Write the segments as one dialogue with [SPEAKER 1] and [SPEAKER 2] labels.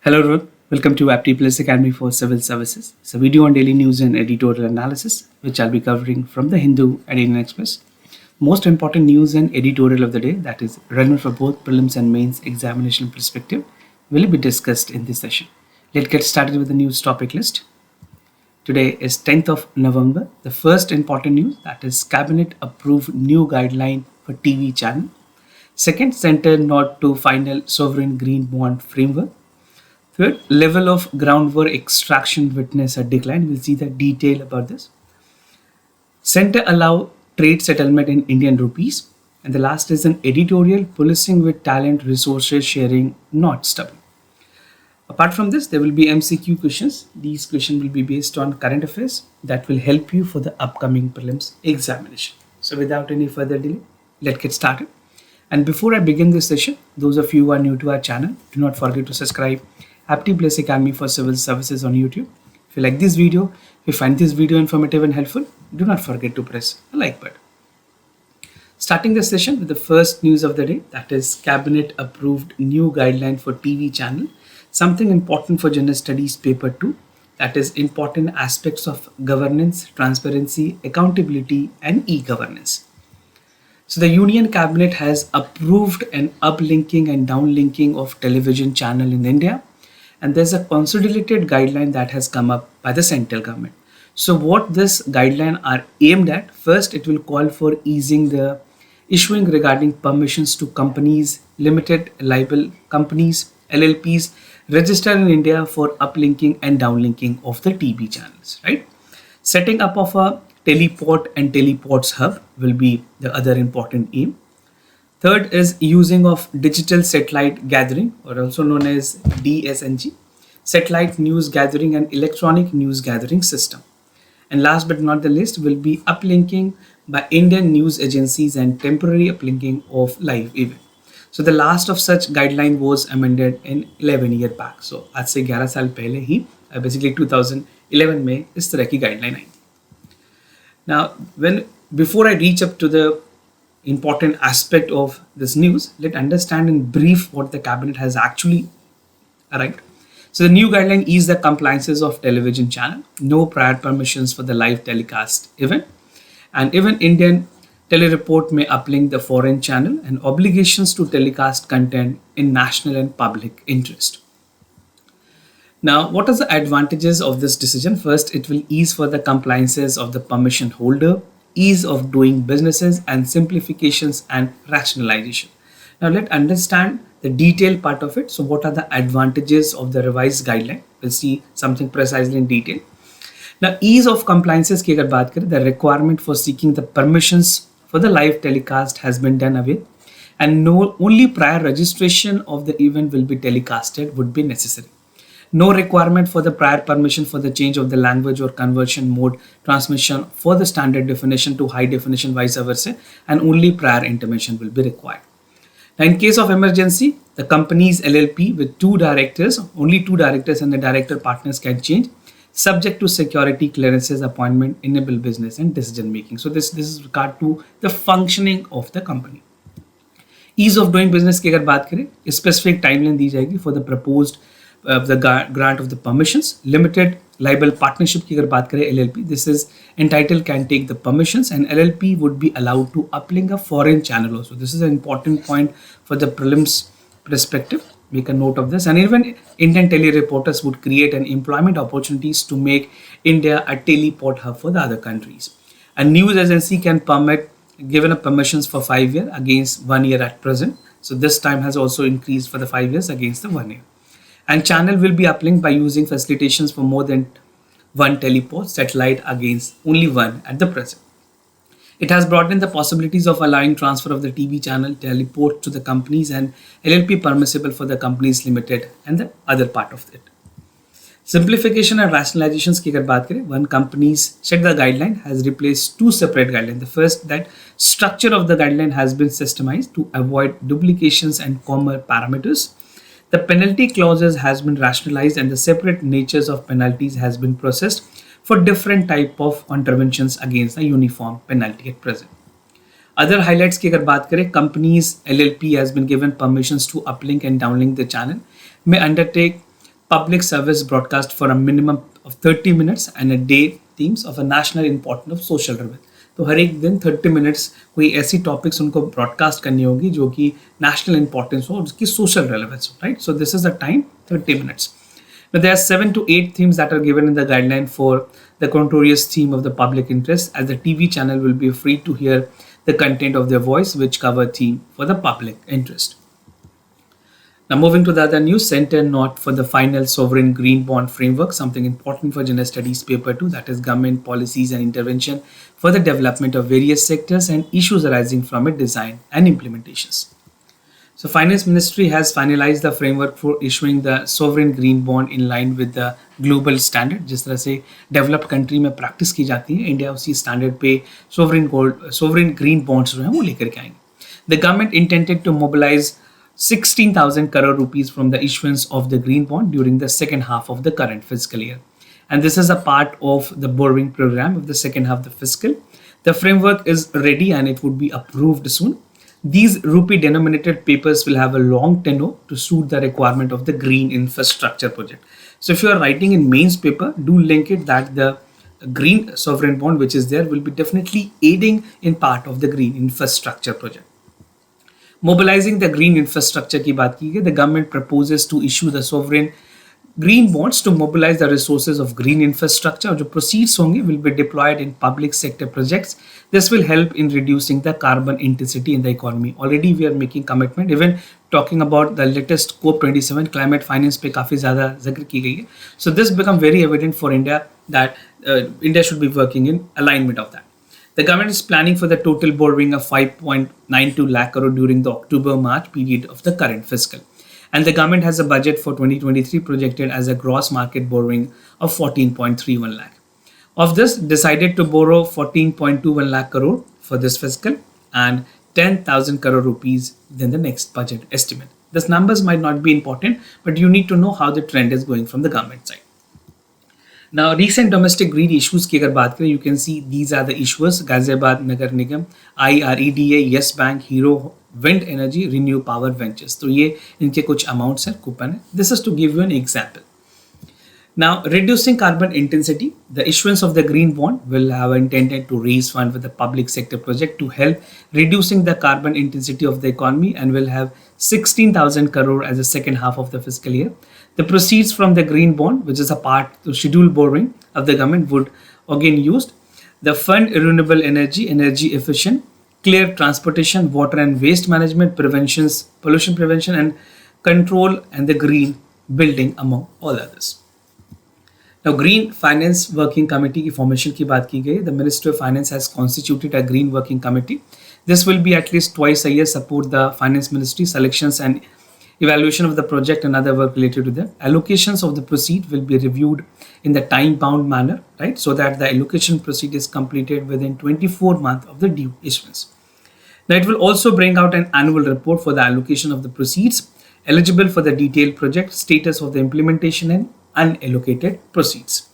[SPEAKER 1] Hello everyone, welcome to Apti Plus Academy for Civil Services. It's a video on daily news and editorial analysis, which I'll be covering from the Hindu and Indian Express. Most important news and editorial of the day, that is relevant for both prelims and mains examination perspective, will be discussed in this session. Let's get started with the news topic list. Today is 10th of November. The first important news, that is Cabinet approved new guideline for TV channel. Second, Center nod to final sovereign green bond framework. Third, level of groundwater extraction witness a decline. We'll see the detail about this. Center allow trade settlement in Indian rupees. And the last is an editorial, policing with talent resources sharing not stable. Apart from this, there will be MCQ questions. These questions will be based on current affairs that will help you for the upcoming prelims examination. So without any further delay, let's get started. And before I begin this session, those of you who are new to our channel, do not forget to subscribe Apti Plus Academy for Civil Services on YouTube. If you like this video, if you find this video informative and helpful, do not forget to press the like button. Starting the session with the first news of the day, that is Cabinet approved new guideline for TV channel. Something important for General Studies paper 2, that is important aspects of governance, transparency, accountability and e-governance. So the Union Cabinet has approved an uplinking and downlinking of television channel in India. And there's a consolidated guideline that has come up by the central government. So what this guideline are aimed at, first it will call for easing the issuing regarding permissions to companies, limited liable companies, LLPs registered in India for uplinking and downlinking of the TV channels, right? Setting up of a teleport and teleports hub will be the other important aim. Third is using of digital satellite gathering, or also known as DSNG, satellite news gathering and electronic news gathering system. And last but not the least will be uplinking by Indian news agencies and temporary uplinking of live event. So the last of such guideline was amended in 11 years back. So आज से 11 साल पहले ही basically 2011 में इस तरह की guideline I. Now before I reach up to the important aspect of this news, let's understand in brief what the cabinet has actually arrived. So the new guideline is the compliances of television channel, no prior permissions for the live telecast event, and even Indian telereport may uplink the foreign channel and obligations to telecast content in national and public interest. Now, what are the advantages of this decision? First, it will ease for the compliances of the permission holder, ease of doing businesses and simplifications and rationalization. Now let's understand the detailed part of it. So what are the advantages of the revised guideline? We'll see something precisely in detail. Now ease of compliances की अगर बात करें, the requirement for seeking the permissions for the live telecast has been done away, and only prior registration of the event will be telecasted would be necessary. No requirement for the prior permission for the change of the language or conversion mode transmission for the standard definition to high definition vice versa, and only prior intimation will be required. Now in case of emergency, the company's LLP with only two directors and the director partners can change, subject to security clearances, appointment, enable business and decision making. So this is regard to the functioning of the company. Ease of doing business की अगर बात करें, specific timeline दी जाएगी for the proposed the grant of the permissions. Limited liable partnership की अगर बात करें LLP, this is entitled can take the permissions, and LLP would be allowed to uplink a foreign channel also. This is an important point for the prelims perspective. Make a note of this. And even Indian telereporters would create an employment opportunities to make India a teleport hub for the other countries. A news agency can given a permissions for 5 years against 1 year at present. So this time has also increased for the 5 years against the 1 year. And channel will be uplinked by using facilitations for more than one teleport satellite against only one at the present. It has brought in the possibilities of allowing transfer of the TV channel teleport to the companies and LLP permissible for the companies limited and the other part of it. Simplification and rationalizations की अगर बात करें, one company's set the guideline has replaced two separate guidelines. The first, that structure of the guideline has been systemized to avoid duplications and common parameters. The penalty clauses has been rationalized and the separate natures of penalties has been processed for different type of interventions against a uniform penalty at present. Other highlights की अगर बात करें, companies LLP has been given permissions to uplink and downlink the channel, may undertake public service broadcast for a minimum of 30 minutes and a day themes of a national importance of social relevance. तो हर एक दिन 30 minutes कोई ऐसी topics उनको broadcast करनी होगी जो कि नेशनल इंपॉर्टेंस हो और उसकी सोशल रेलेवेंस हो, right? So this is the time 30 minutes. Now, there are 7 to 8 themes that are given in the guideline for the contorious theme of the public interest, as the TV channel will be free to hear the content of their voice which cover theme for the public interest. Now, moving to the other news, center note for the final sovereign green bond framework, something important for General Studies paper 2, that is government policies and intervention for the development of various sectors and issues arising from its design and implementations. So, Finance Ministry has finalized the framework for issuing the sovereign green bond in line with the global standard. जिस तरह से developed country में practice की जाती है, India उसी standard पे sovereign green bonds जो हैं वो लेकर के आएंगे. The government intended to mobilize 16,000 crore rupees from the issuance of the green bond during the second half of the current fiscal year. And this is a part of the borrowing program of the second half of the fiscal. The framework is ready and it would be approved soon. These rupee denominated papers will have a long tenure to suit the requirement of the green infrastructure project. So if you are writing in mains paper, do link it that the green sovereign bond which is there will be definitely aiding in part of the green infrastructure project. Mobilizing the green infrastructure की बात की गई, the government proposes to issue the sovereign green bonds to mobilize the resources of green infrastructure. जो proceeds होंगे will be deployed in public sector projects. This will help in reducing the carbon intensity in the economy. Already we are making commitment, even talking about the latest COP27 climate finance पे काफी ज़्यादा जिक्र की गई है. So this become very evident for India that India should be working in alignment of that. The government is planning for the total borrowing of 5.92 lakh crore during the October-March period of the current fiscal. And the government has a budget for 2023 projected as a gross market borrowing of 14.31 lakh. Of this, decided to borrow 14.21 lakh crore for this fiscal and 10,000 crore rupees than the next budget estimate. These numbers might not be important, but you need to know how the trend is going from the government side. Now, recent domestic green issues की अगर बात करें, you can see these are the issuers: Ghaziabad Nagar Nigam, IREDA, Yes Bank, Hero Wind Energy, Renew Power Ventures. तो ये इनके कुछ amounts हैं, coupon है. This is to give you an example. Now, reducing carbon intensity, the issuance of the green bond will have intended to raise fund with the public sector project to help reducing the carbon intensity of the economy and will have 16,000 crore as the second half of the fiscal year. The proceeds from the green bond, which is a part to scheduled borrowing of the government, would again used the fund renewable energy, energy efficient, clear transportation, water and waste management, preventions, pollution prevention and control, and the green building among all others. Now, Green Finance Working Committee की formation की बात की गई. The Ministry of Finance has constituted a Green Working Committee. This will be at least twice a year support the Finance Ministry selections and evaluation of the project and other work related to them. Allocations of the proceed will be reviewed in the time-bound manner, right? So that the allocation proceed is completed within 24 months of the due issuance. Now, it will also bring out an annual report for the allocation of the proceeds, eligible for the detailed project, status of the implementation and unallocated proceeds.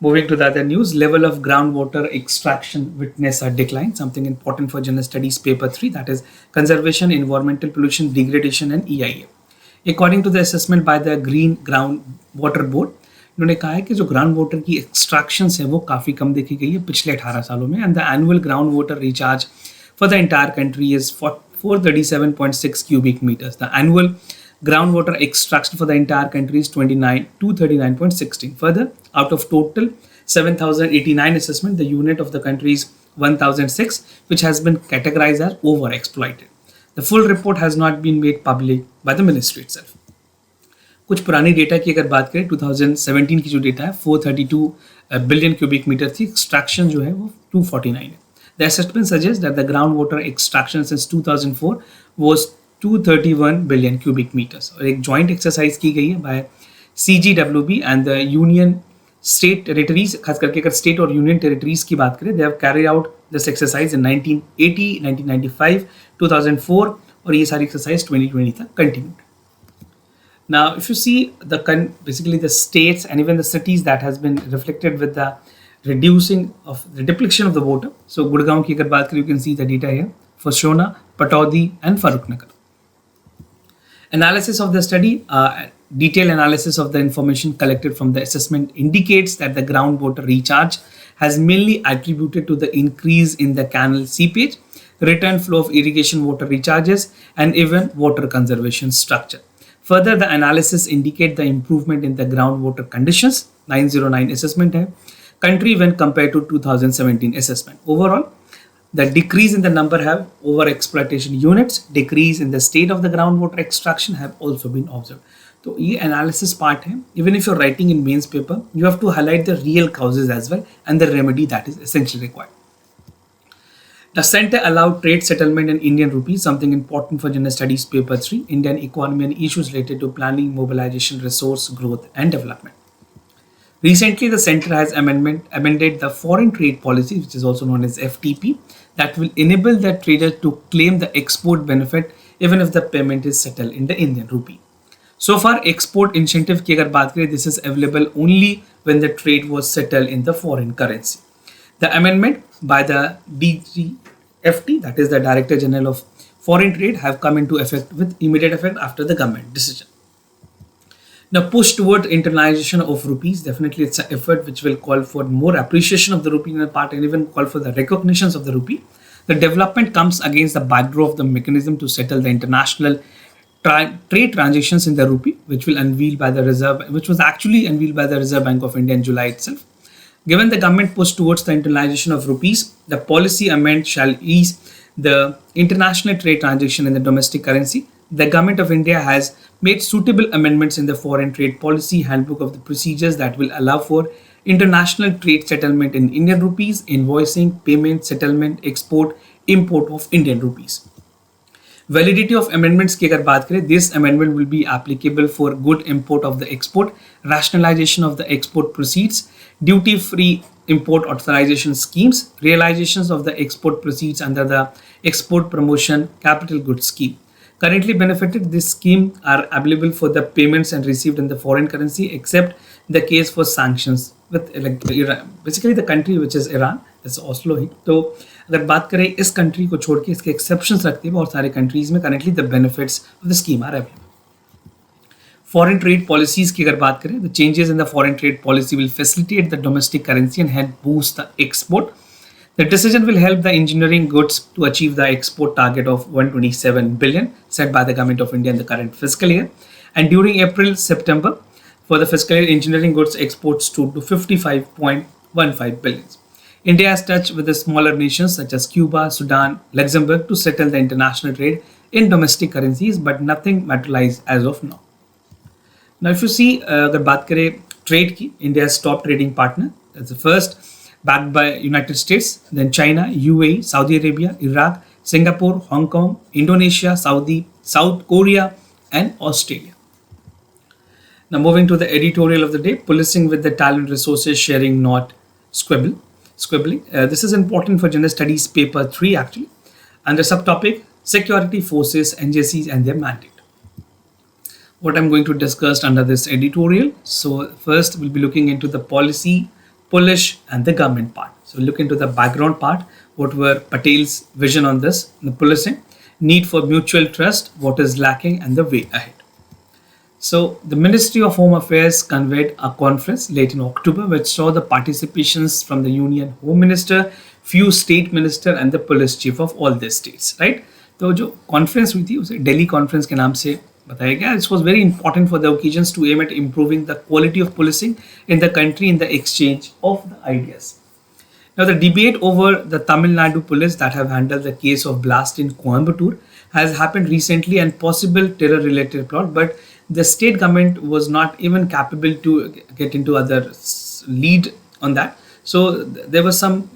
[SPEAKER 1] Moving to the other news, level of groundwater extraction witness a decline, something important for General Studies paper 3, that is conservation, environmental pollution, degradation and EIA. According to the assessment by the Green Groundwater Board, उन्होंने कहा है कि जो ground water की extractions है वो काफ़ी कम देखी गई है पिछले 18 सालों में, and the annual ground water recharge for the entire country is 437.6 cubic meters. The annual groundwater extraction for the entire country is 239.16. Further, out of total 7,089 assessment, the unit of the country is 1,006, which has been categorized as overexploited. The full report has not been made public by the ministry itself. कुछ पुरानी data की अगर बात करें, 2017 की जो data है 432 billion cubic metre थी, एक्सट्रैक्शन जो है वो 249 है. The assessment suggests that the groundwater extraction since 2004 was 231 billion cubic meters. और एक joint exercise की गई है by CGWB and the union state territories, खास करके अगर state और union territories की बात करें, they have carried out this exercise in 1980, 1995, 2004 और ये सारी exercise 2020 तक continued. Now, if you see basically the states and even the cities that has been reflected with the reducing of the depletion of the water. So, Gurgaon की अगर बात करें, you can see the data here for Shona, Pataudi and Farrukhnagar. Analysis of the study, detailed analysis of the information collected from the assessment indicates that the groundwater recharge has mainly attributed to the increase in the canal seepage, return flow of irrigation water recharges, and even water conservation structure. Further, the analysis indicate the improvement in the groundwater conditions, 909 assessment hai, country when compared to 2017 assessment. Overall, the decrease in the number have over exploitation units, decrease in the state of the groundwater extraction have also been observed. तो ये analysis part है. Even if you're writing in mains paper, you have to highlight the real causes as well and the remedy that is essentially required. The center allowed trade settlement in Indian rupees, something important for General Studies Paper 3, Indian economy and issues related to planning, mobilization, resource, growth and development. Recently, the center has amended the foreign trade policy, which is also known as FTP, that will enable the trader to claim the export benefit even if the payment is settled in the Indian rupee. So far, export incentive की अगर बात करें, this is available only when the trade was settled in the foreign currency. The amendment by the DGFT, that is the Director General of Foreign Trade, have come into effect with immediate effect after the government decision. Now, push toward internalization of rupees, definitely it's an effort which will call for more appreciation of the rupee in a part and even call for the recognitions of the rupee. The development comes against the backdrop of the mechanism to settle the international trade transactions in the rupee, which was actually unveiled by the Reserve Bank of India in July itself. Given the government push towards the internalization of rupees, the policy amendment shall ease the international trade transaction in the domestic currency. The government of India has made suitable amendments in the foreign trade policy handbook of the procedures that will allow for international trade settlement in Indian rupees, invoicing, payment, settlement, export, import of Indian rupees. Validity of amendments की अगर बात करें, this amendment will be applicable for good import of the export, rationalization of the export proceeds, duty-free import authorization schemes, realizations of the export proceeds under the export promotion capital goods scheme. Currently benefited this scheme are available for the payments and received in the foreign currency except the case for sanctions with Iran. Basically the country which is Iran, that's Oslo ही. तो अगर बात करें इस country को छोड़ के इसके exceptions रखते हैं बहुत सारे कंट्रीज में currently the benefits of the scheme are available. Foreign trade policies की अगर बात करें, the changes in the foreign trade policy will facilitate the domestic currency and help boost the export. The decision will help the engineering goods to achieve the export target of 127 billion set by the government of India in the current fiscal year. And during April-September, for the fiscal year, engineering goods exports stood to 55.15 billion. India has touched with the smaller nations such as Cuba, Sudan, Luxembourg to settle the international trade in domestic currencies, but nothing materialized as of now. Now, if you see, अगर बात करें trade की, India is top trading partner. That's the first, backed by United States, then China, UAE, Saudi Arabia, Iraq, Singapore, Hong Kong, Indonesia, South Korea, and Australia. Now, moving to the editorial of the day, policing with the talent resources sharing, not squibbling. This is important for General Studies Paper 3 actually. Under subtopic, Security Forces, NJCs and their mandate. What I'm going to discuss under this editorial. So first we'll be looking into the policy, polish and the government part. So we'll look into the background part. What were Patel's vision on this, the policing, need for mutual trust, what is lacking and the way ahead. So the Ministry of Home Affairs convened a conference late in October which saw the participations from the Union Home Minister, few state minister and the police chief of all the states, right? तो जो conference हुई थी उसे Delhi conference के नाम से बताया गया. This was very important for the occasions to aim at improving the quality of policing in the country in the exchange of the ideas. Now the debate over the Tamil Nadu police that have handled the case of blast in Coimbatore has happened recently and possible terror related plot, but the state government was not even capable to get into other lead on that. So there was some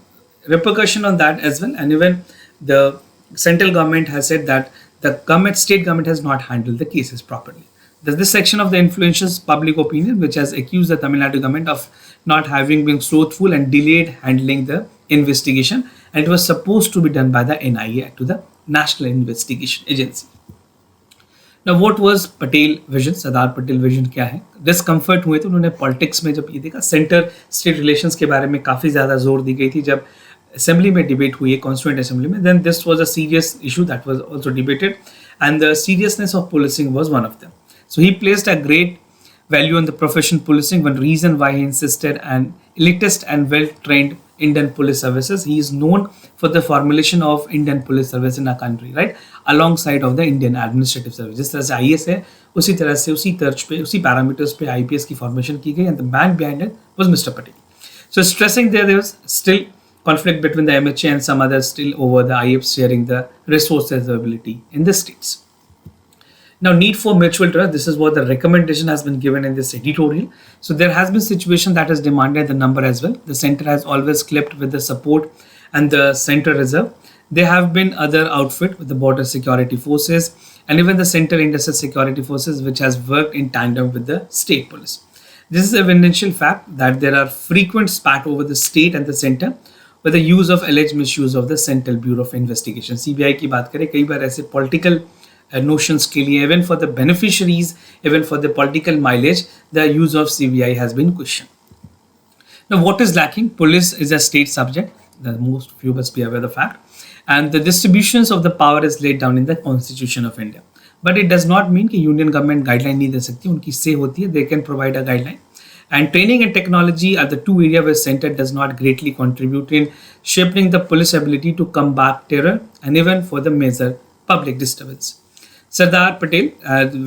[SPEAKER 1] repercussion on that as well, and even the central government has said that the state government has not handled the cases properly. There's this section of the influential public opinion which has accused the Tamil Nadu government of not having been slothful and delayed handling the investigation, and it was supposed to be done by the NIA, to the National Investigation Agency. Now what was Patel vision, Sardar Patel vision क्या है? Discomfort हुए थे उन्होंने politics में जब ये देखा, centre state relations के बारे में काफ़ी ज़्यादा जोर दी गई थी जब असेंबली में डिबेट हुई है, कॉन्स्टिट्यूएंट असेंबली में. Then this was a serious issue that was also debated and the seriousness of पोlicing was one of them. So he placed a great value on the profession policing. One reason why he insisted an elitist and well-trained Indian police services. He is known for the formulation of Indian police service in our country, right? Alongside of the Indian administrative service. जिस तरह से IAS है, उसी तरह से उसी तर्ज पे, उसी पैरामीटर्स पे IPS की formation की गई, and the man behind it was Mr. Patel. So stressing there was still conflict between the MHA and some others still over the IAPs sharing the resources availability in the states. Now, need for mutual trust. This is what the recommendation has been given in this editorial. So there has been situation that has demanded the number as well. The center has always clipped with the support and the center reserve. There have been other outfit with the border security forces and even the center industrial security forces, which has worked in tandem with the state police. This is a evidential fact that there are frequent spat over the state and the center with the use of alleged misuse of the Central Bureau of Investigation. CBI की बात करें, कई बार ऐसे political notions के लिए, even for the beneficiaries, even for the political mileage, the use of CBI has been questioned. Now, what is lacking? Police is a state subject. The most few must be aware of the fact. And the distributions of the power is laid down in the Constitution of India. But it does not mean कि union government guideline नहीं दे सकती, उनकी say होती है, they can provide a guideline. And training and technology are the two areas where center does not greatly contribute in shaping the police ability to combat terror and even for the measure public disturbance. Sardar Patel,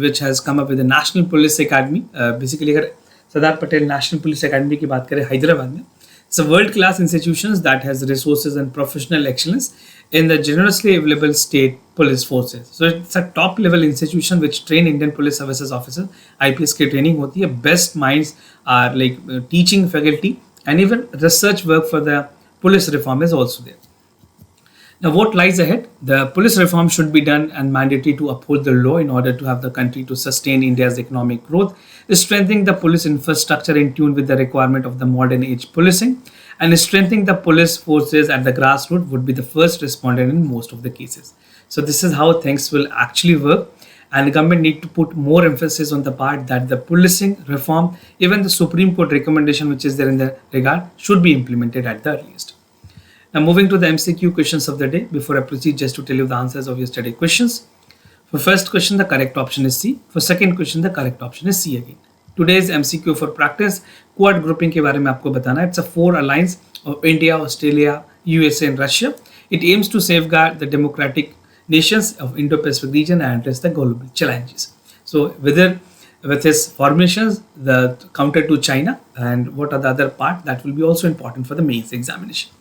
[SPEAKER 1] which has come up with the National Police Academy, basically अगर Sardar Patel national police academy की बात करें हैदराबाद में, it's a world-class institution that has resources and professional excellence in the generously available state police forces. So it's a top-level institution which train Indian police services officers. IPS की training होती है. Best minds are like teaching faculty and even research work for the police reform is also there. Now, what lies ahead? The police reform should be done and mandatory to uphold the law in order to have the country to sustain India's economic growth, strengthening the police infrastructure in tune with the requirement of the modern age policing, and strengthening the police forces at the grassroots would be the first responder in most of the cases. So this is how things will actually work, and the government need to put more emphasis on the part that the policing reform, even the Supreme Court recommendation which is there in the regard, should be implemented at the earliest. Now, moving to the MCQ questions of the day. Before I proceed, just to tell you the answers of yesterday questions. For first question, the correct option is C. For second question, the correct option is C again. Today's MCQ for practice, quad grouping के बारे में आपको बताना है. It's a 4 alliance of India, Australia, USA and Russia. It aims to safeguard the democratic nations of Indo-Pacific region and address the global challenges. So whether with his formations, the counter to China, and what are the other part that will be also important for the mains examination.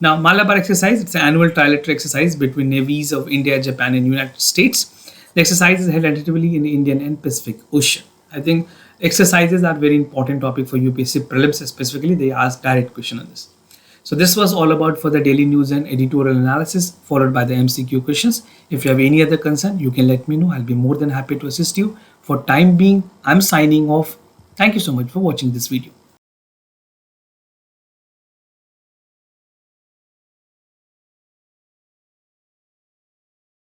[SPEAKER 1] Now, Malabar exercise, it's an annual trilateral exercise between navies of India, Japan and United States. The exercise is held tentatively in the Indian and Pacific Ocean. I think exercises are very important topic for UPSC prelims specifically. They ask direct question on this. So this was all about for the daily news and editorial analysis followed by the MCQ questions. If you have any other concern, you can let me know. I'll be more than happy to assist you. For time being, I'm signing off. Thank you so much for watching this video.